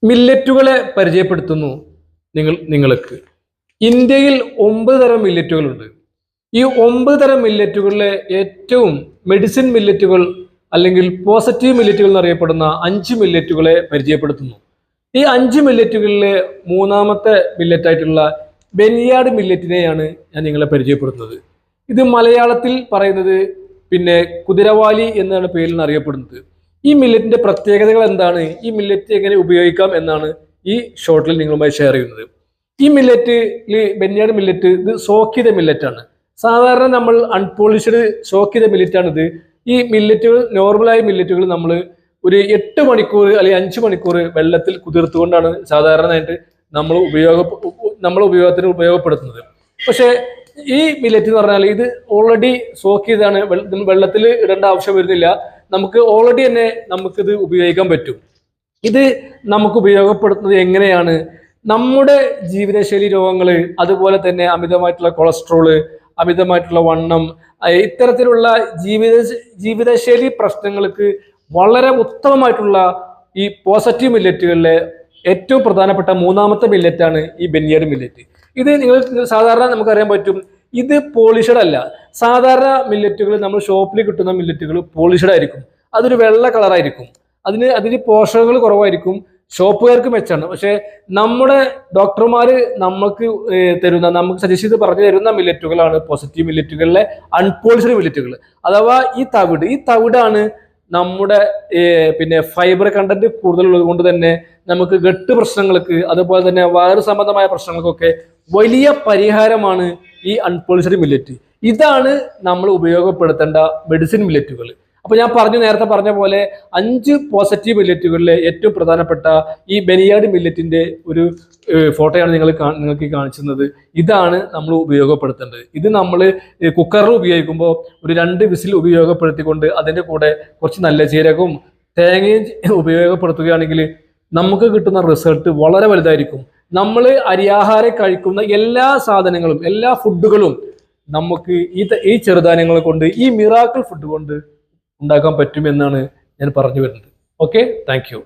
മില്ലറ്റുകളെ പരിചയപ്പെടുത്തുന്നു നിങ്ങൾക്ക്. ഇന്ത്യയിൽ 9 തരം മില്ലറ്റുകളുണ്ട്. ഈ 9 തരം മില്ലറ്റുകളിലെ ഏറ്റവും മെഡിസിൻ മില്ലറ്റുകൾ അല്ലെങ്കിൽ പോസിറ്റീവ് മില്ലറ്റുകൾ എന്നറിയപ്പെടുന്ന 5 മില്ലറ്റുകളെ പരിചയപ്പെടുത്തുന്നു. ഈ 5 മില്ലറ്റുകളിലെ മൂന്നാമത്തെ മില്ലറ്റായിട്ടുള്ള ബെനിയാഡ് മില്ലറ്റിനെയാണ് ഞാൻ നിങ്ങളെ പരിചയപ്പെടുത്തുന്നത്. ഇത് മലയാളത്തിൽ പറയുന്നത് കുതിരവാലി എന്നാണ് പേരിൽ അറിയപ്പെടുന്നത്. ഈ മില്ലറ്റിന്റെ പ്രത്യേകതകൾ എന്താണ്, ഈ മില്ലറ്റ് എങ്ങനെ ഉപയോഗിക്കാം എന്നാണ് ഈ ഷോർട്ടിൽ നിങ്ങളുമായി ഷെയർ ചെയ്യുന്നത്. ഈ ബെനിയാഡ് മില്ലറ്റ് ഇത് സോക്ക് ചെയ്ത മില്ലറ്റാണ്. സാധാരണ നമ്മൾ അൺപോളിഷ്ഡ് സോക്ക് ചെയ്ത മില്ലറ്റാണിത്. ഈ മില്ലറ്റുകൾ നോർമലായ മില്ലറ്റുകൾ നമ്മൾ ഒരു 8 മണിക്കൂർ അല്ലെങ്കിൽ 5 മണിക്കൂർ വെള്ളത്തിൽ കുതിർത്തുകൊണ്ടാണ് സാധാരണയായിട്ട് നമ്മൾ ഉപയോഗത്തിന് ഉപയോഗപ്പെടുത്തുന്നത്. പക്ഷേ ഈ മില്ലറ്റ് എന്ന് പറഞ്ഞാൽ ഇത് ഓൾറെഡി സോക്ക് ചെയ്താണ്, വെള്ളത്തിൽ ഇടേണ്ട ആവശ്യം വരുന്നില്ല. നമുക്ക് ഓൾറെഡി തന്നെ നമുക്കിത് ഉപയോഗിക്കാൻ പറ്റും. ഇത് നമുക്ക് ഉപയോഗപ്പെടുത്തുന്നത് എങ്ങനെയാണ്? നമ്മുടെ ജീവിതശൈലി രോഗങ്ങൾ, അതുപോലെ തന്നെ അമിതമായിട്ടുള്ള കൊളസ്ട്രോള്, അമിതമായിട്ടുള്ള വണ്ണം, ഇത്തരത്തിലുള്ള ജീവിതശൈലി പ്രശ്നങ്ങൾക്ക് വളരെ ഉത്തമമായിട്ടുള്ള ഈ പോസിറ്റീവ് മില്ലറ്റുകളിലെ ഏറ്റവും പ്രധാനപ്പെട്ട മൂന്നാമത്തെ മില്ലറ്റാണ് ഈ ബെനിയാഡ് മില്ലറ്റ്. ഇത് സാധാരണ നമുക്കറിയാൻ പറ്റും, ഇത് പോളിഷ്ഡ് അല്ല. സാധാരണ മില്ലറ്റുകൾ നമ്മൾ ഷോപ്പിൽ കിട്ടുന്ന മില്ലറ്റുകൾ പോളിഷ്ഡ് ആയിരിക്കും. അതൊരു വെള്ള കളറായിരിക്കും. അതിന് പോഷകങ്ങൾ കുറവായിരിക്കും. ഷോപ്പുകാർക്ക് മെച്ചാണ്. പക്ഷെ നമ്മുടെ ഡോക്ടർമാർ നമുക്ക് സജസ്റ്റ് ചെയ്ത് പറഞ്ഞു തരുന്ന മില്ലറ്റുകളാണ് പോസിറ്റീവ് മില്ലറ്റുകളിലെ അൺപോളിഷ്ഡ് മില്ലറ്റുകൾ. അഥവാ ഈ തവിടാണ് നമ്മുടെ ഫൈബർ കണ്ടന്റ് കൂടുതലുള്ളത് കൊണ്ട് തന്നെ നമുക്ക് ഗട്ട് പ്രശ്നങ്ങൾക്ക്, അതുപോലെ തന്നെ വയറു സംബന്ധമായ പ്രശ്നങ്ങൾക്കൊക്കെ വലിയ പരിഹാരമാണ് ഈ അൺപോളിഷ്ഡ് മില്ലറ്റ്. ഇതാണ് നമ്മൾ ഉപയോഗപ്പെടുത്തേണ്ട മെഡിസിൻ മില്ലറ്റുകൾ. അപ്പൊ ഞാൻ നേരത്തെ പറഞ്ഞ പോലെ 5 പോസിറ്റീവ് മില്ലറ്റുകളിലെ ഏറ്റവും പ്രധാനപ്പെട്ട ഈ ബെനിയാഡ് മില്ലറ്റിന്റെ ഒരു ഫോട്ടോയാണ് നിങ്ങൾക്ക് കാണിച്ചിരുന്നത്. ഇതാണ് നമ്മൾ ഉപയോഗപ്പെടുത്തേണ്ടത്. ഇത് നമ്മൾ കുക്കറിൽ ഉപയോഗിക്കുമ്പോൾ ഒരു 2 വിസിൽ ഉപയോഗപ്പെടുത്തിക്കൊണ്ട് അതിൻ്റെ കൂടെ കുറച്ച് നല്ല ജീരകവും തേങ്ങയും ഉപയോഗപ്പെടുത്തുകയാണെങ്കിൽ നമുക്ക് കിട്ടുന്ന റിസൾട്ട് വളരെ വലുതായിരിക്കും. നമ്മൾ അരിയാഹാരം കഴിക്കുന്ന എല്ലാ സാധനങ്ങളും, എല്ലാ ഫുഡുകളും നമുക്ക് ഈ ചെറുധാന്യങ്ങളെ കൊണ്ട്, ഈ മിറാക്കിൾ ഫുഡ് കൊണ്ട് ഉണ്ടാക്കാൻ പറ്റുമെന്നാണ് ഞാൻ പറഞ്ഞു വരുന്നത്. Okay, thank you.